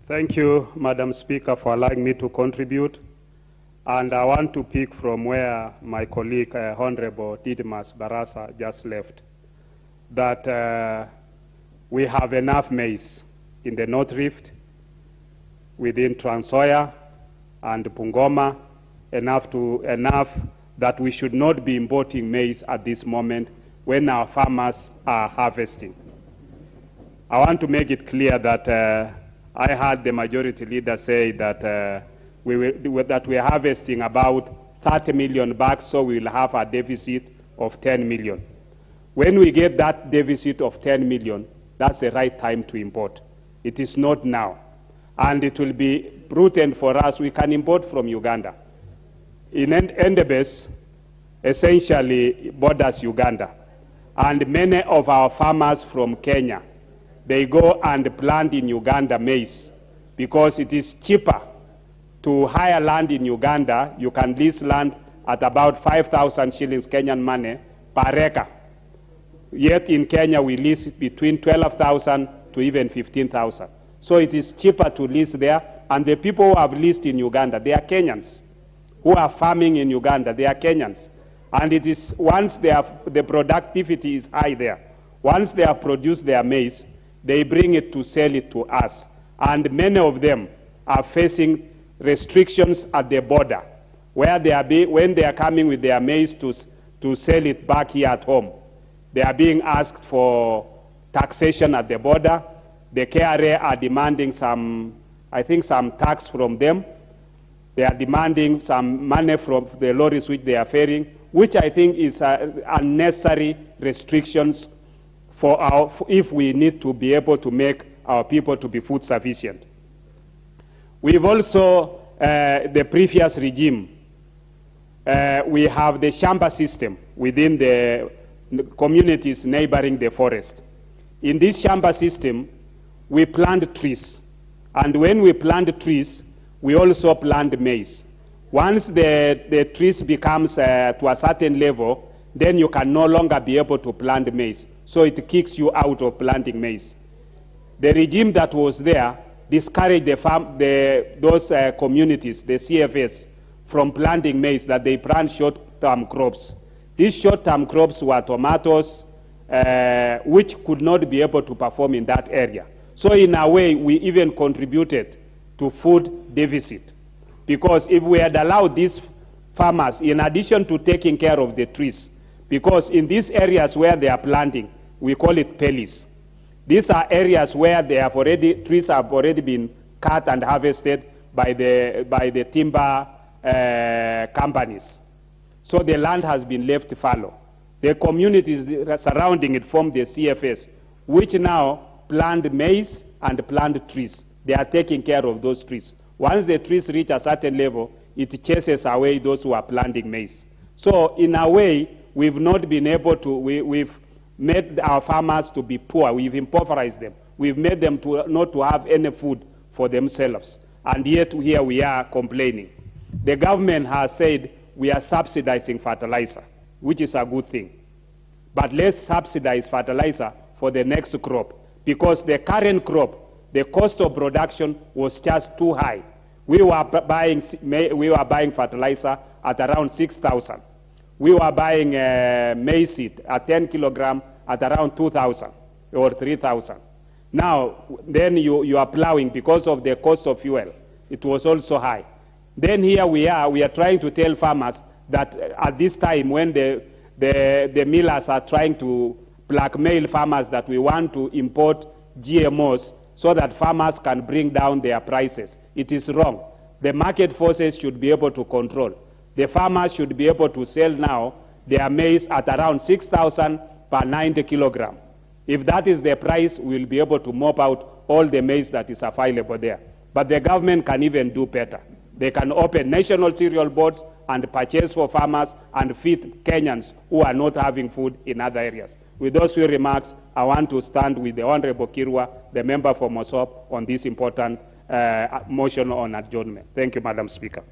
Thank you, Madam Speaker, for allowing me to contribute. And I want to pick from where my colleague, Honorable Didimas Barasa, just left, that we have enough maize in the North Rift, within Trans Nzoia and Bungoma, enough that we should not be importing maize at this moment when our farmers are harvesting. I want to make it clear that I heard the majority leader say that we are harvesting about 30 million bags, so we will have a deficit of 10 million. When we get that deficit of 10 million, that's the right time to import. It is not now. And it will be prudent for us. We can import from Uganda. In Endebess, essentially borders Uganda. And many of our farmers from Kenya, they go and plant in Uganda maize because it is cheaper to hire land in Uganda. You can lease land at about 5,000 shillings Kenyan money per acre. Yet in Kenya, we lease between 12,000 to even 15,000. So it is cheaper to lease there. And the people who have leased in Uganda, they are Kenyans. Who are farming in Uganda, they are Kenyans. And it is once the productivity is high there, once they have produced their maize, they bring it to sell it to us. And many of them are facing restrictions at the border, where when they are coming with their maize to sell it back here at home, they are being asked for taxation at the border. The KRA are demanding some tax from them. They are demanding some money from the lorries which they are ferrying, which I think is unnecessary restrictions if we need to be able to make our people to be food sufficient. We've also, the previous regime, we have the shamba system within the communities neighboring the forest. In this shamba system, we plant trees. And when we plant trees, we also plant maize. Once the trees becomes to a certain level, then you can no longer be able to plant maize. So it kicks you out of planting maize. The regime that was there discouraged those communities, the CFS, from planting maize, that they plant short-term crops. These short-term crops were tomatoes, which could not be able to perform in that area. So in a way, we even contributed to food deficit. Because if we had allowed these farmers, in addition to taking care of the trees, because in these areas where they are planting, we call it pellies. These are areas where trees have already been cut and harvested by the timber companies. So the land has been left fallow. The communities surrounding it form the CFS, which now plant maize and plant trees. They are taking care of those trees. Once the trees reach a certain level, it chases away those who are planting maize. So in a way, we've not been able to, we've made our farmers to be poor. We've impoverished them. We've made them not to have any food for themselves. And yet here we are complaining. The government has said we are subsidizing fertilizer, which is a good thing. But let's subsidize fertilizer for the next crop, because the current crop, the cost of production was just too high. We were buying fertilizer at around 6,000. We were buying maize seed at 10 kilogram at around 2,000 or 3,000. Now, then you are plowing because of the cost of fuel. It was also high. Then here we are trying to tell farmers that at this time when the millers are trying to blackmail farmers that we want to import GMOs so that farmers can bring down their prices. It is wrong. The market forces should be able to control. The farmers should be able to sell now their maize at around 6,000 per 90 kilogram. If that is the price, we'll be able to mop out all the maize that is available there. But the government can even do better. They can open national cereal boards and purchase for farmers and feed Kenyans who are not having food in other areas. With those few remarks, I want to stand with the Honorable Kirwa, the member for Mosop, on this important motion on adjournment. Thank you, Madam Speaker.